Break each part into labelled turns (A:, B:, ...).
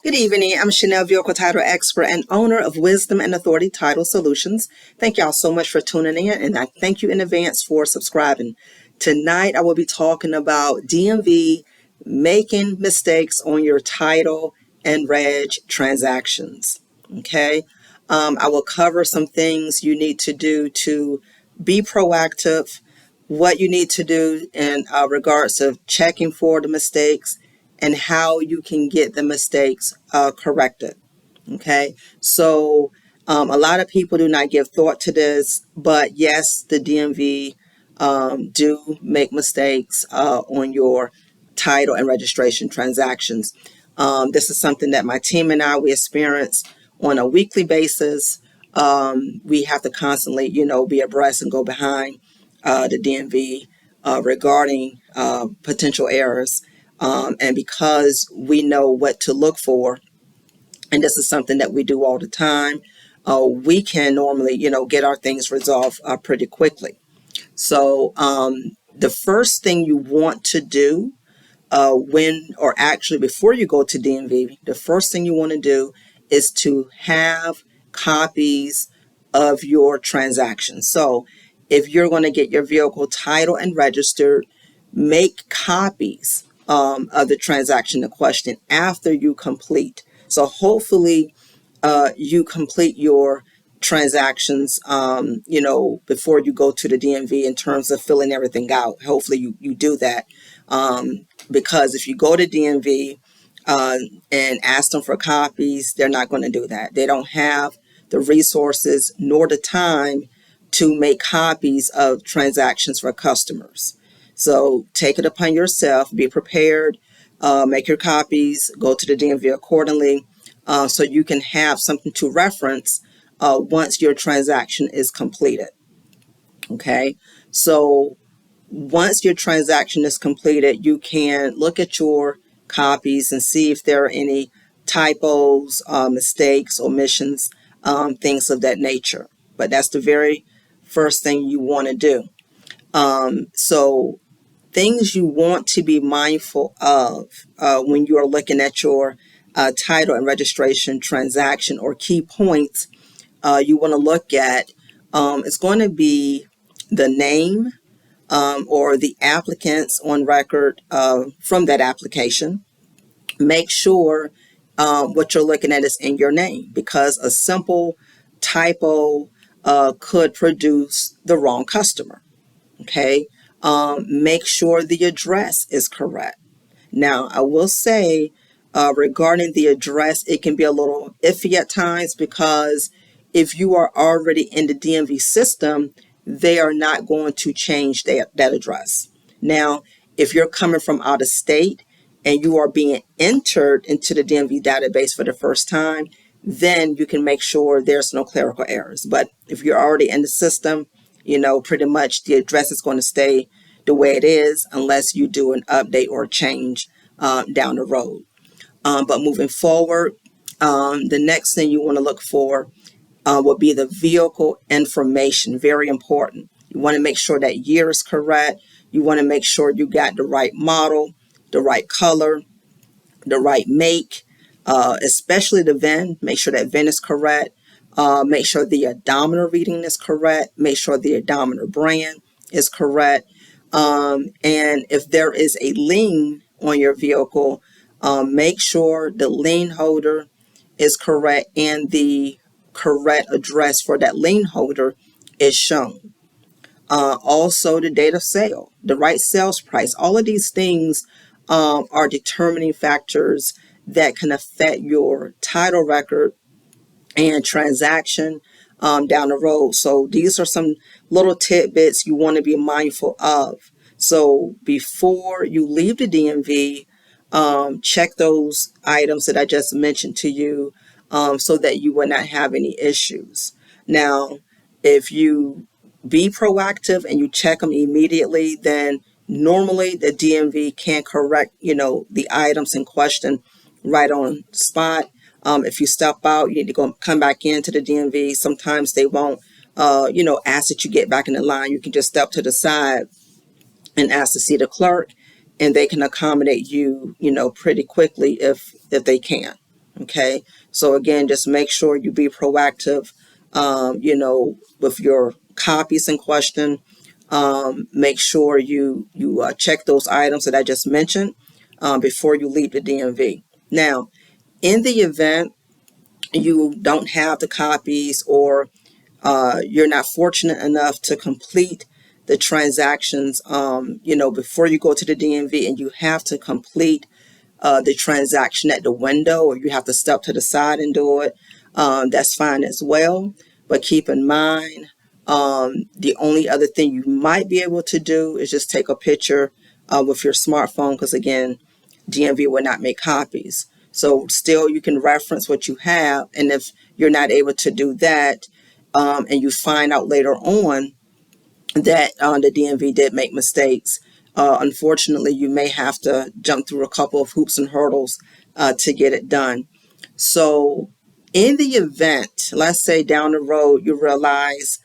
A: Good evening. I'm Chanel, vehicle title expert and owner of Wisdom and Authority Title Solutions. Thank y'all so much for tuning in, and I thank you in advance for subscribing. Tonight, I will be talking about DMV making mistakes on your title and reg transactions. Okay. I will cover some things you need to do to be proactive, what you need to do in regards of checking for the mistakes, and how you can get the mistakes corrected. Okay, so a lot of people do not give thought to this, but yes, the DMV do make mistakes on your title and registration transactions. This is something that my team and we experience on a weekly basis. We have to constantly, be abreast and go behind the DMV regarding potential errors. And because we know what to look for, and this is something that we do all the time, we can normally, get our things resolved pretty quickly. So the first thing you want to do or actually before you go to DMV, the first thing you want to do is to have copies of your transactions. So if you're going to get your vehicle title and registered, make copies of the transaction in question after you complete. So hopefully you complete your transactions, before you go to the DMV in terms of filling everything out. Hopefully you do that. Because if you go to DMV and ask them for copies, they're not going to do that. They don't have the resources nor the time to make copies of transactions for customers. So take it upon yourself, be prepared, make your copies, go to the DMV accordingly, so you can have something to reference once your transaction is completed. Okay, so once your transaction is completed, you can look at your copies and see if there are any typos, mistakes, omissions, things of that nature. But that's the very first thing you want to do. So things you want to be mindful of when you are looking at your title and registration transaction, or key points you want to look at, is going to be the name or the applicants on record from that application. Make sure what you're looking at is in your name, because a simple typo could produce the wrong customer. Okay. Make sure the address is correct. Now, I will say regarding the address, it can be a little iffy at times, because if you are already in the DMV system, they are not going to change that address. Now, if you're coming from out of state and you are being entered into the DMV database for the first time, then you can make sure there's no clerical errors. But if you're already in the system, pretty much the address is going to stay the way it is unless you do an update or a change down the road. But moving forward, the next thing you want to look for would be the vehicle information. Very important. You want to make sure that year is correct. You want to make sure you got the right model, the right color, the right make, especially the VIN. Make sure that VIN is correct. Make sure the odometer reading is correct. Make sure the odometer brand is correct. And if there is a lien on your vehicle, make sure the lien holder is correct and the correct address for that lien holder is shown. Also, the date of sale, the right sales price. All of these things are determining factors that can affect your title record and transaction down the road. So these are some little tidbits you want to be mindful of. So before you leave the DMV, check those items that I just mentioned to you, so that you will not have any issues. Now, if you be proactive and you check them immediately, then normally the DMV can correct, the items in question right on spot. If you step out, you need to go come back into the DMV. Sometimes they won't, ask that you get back in the line. You can just step to the side and ask to see the clerk, and they can accommodate you, pretty quickly if they can. Okay, so again, just make sure you be proactive, with your copies in question. Make sure you check those items that I just mentioned before you leave the DMV. Now, in the event you don't have the copies, or you're not fortunate enough to complete the transactions, before you go to the DMV, and you have to complete the transaction at the window, or you have to step to the side and do it, that's fine as well. But keep in mind, the only other thing you might be able to do is just take a picture with your smartphone, because again, DMV will not make copies. So still, you can reference what you have, and if you're not able to do that, and you find out later on that the DMV did make mistakes, unfortunately, you may have to jump through a couple of hoops and hurdles to get it done. So, in the event, let's say down the road, you realize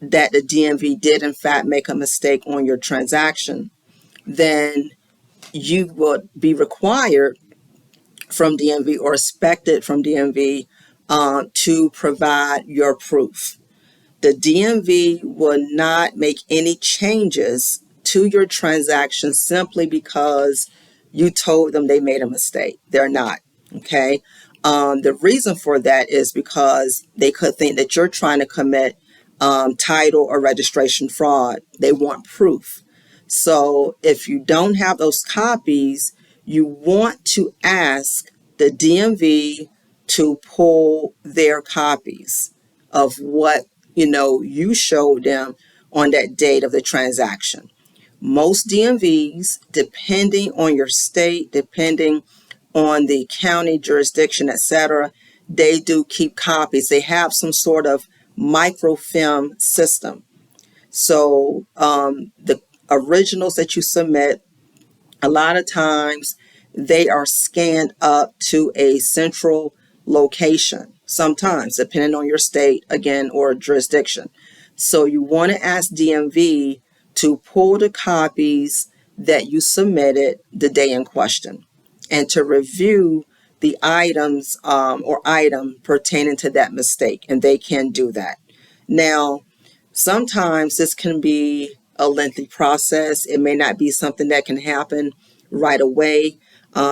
A: that the DMV did in fact make a mistake on your transaction, then you would be required from DMV, or expected from DMV, to provide your proof. The DMV will not make any changes to your transaction simply because you told them they made a mistake. They're not. Okay. The reason for that is because they could think that you're trying to commit title or registration fraud. They want proof. So if you don't have those copies, you want to ask the DMV to pull their copies of what you showed them on that date of the transaction. Most DMVs, depending on your state, depending on the county jurisdiction, etc., they do keep copies. They have some sort of microfilm system. So the originals that you submit, a lot of times they are scanned up to a central location, sometimes depending on your state, again, or jurisdiction. So you want to ask DMV to pull the copies that you submitted the day in question, and to review the items or item pertaining to that mistake, and they can do that. Now, sometimes this can be a lengthy process. It may not be something that can happen right away,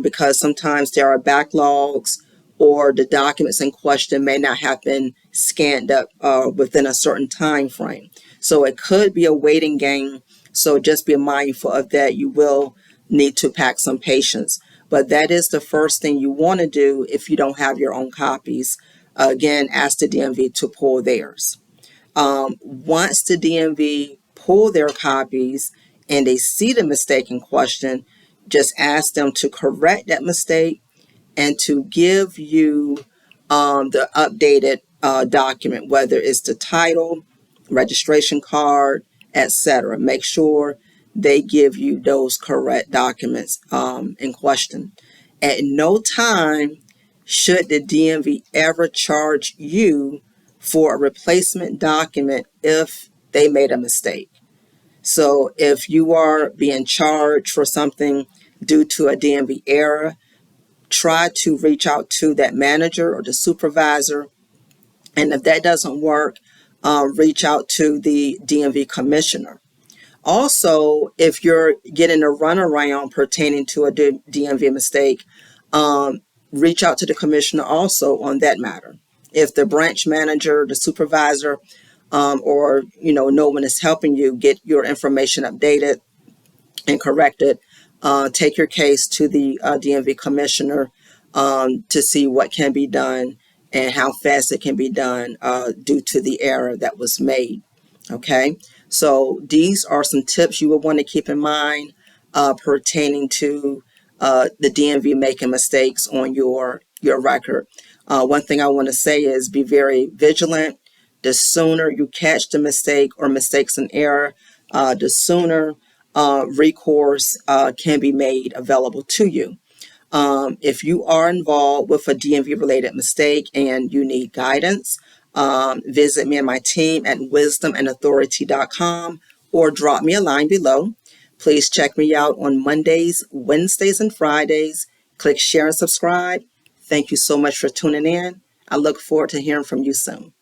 A: because sometimes there are backlogs, or the documents in question may not have been scanned up within a certain time frame. So it could be a waiting game. So just be mindful of that. You will need to pack some patience. But that is the first thing you want to do if you don't have your own copies. Again, ask the DMV to pull theirs. Once the DMV pull their copies and they see the mistake in question, just ask them to correct that mistake and to give you the updated document, whether it's the title, registration card, etc. Make sure they give you those correct documents in question. At no time should the DMV ever charge you for a replacement document if they made a mistake. So if you are being charged for something due to a DMV error, try to reach out to that manager or the supervisor. And if that doesn't work, reach out to the DMV commissioner. Also, if you're getting a runaround pertaining to a DMV mistake, reach out to the commissioner also on that matter. If the branch manager, the supervisor, or no one is helping you get your information updated and corrected, take your case to the DMV commissioner to see what can be done and how fast it can be done due to the error that was made. Okay, so these are some tips you will want to keep in mind pertaining to the DMV making mistakes on your record. One thing I want to say is be very vigilant. The sooner you catch the mistake or mistakes in error, the sooner recourse can be made available to you. If you are involved with a DMV related mistake and you need guidance, visit me and my team at wisdomandauthority.com, or drop me a line below. Please check me out on Mondays, Wednesdays, and Fridays. Click share and subscribe. Thank you so much for tuning in. I look forward to hearing from you soon.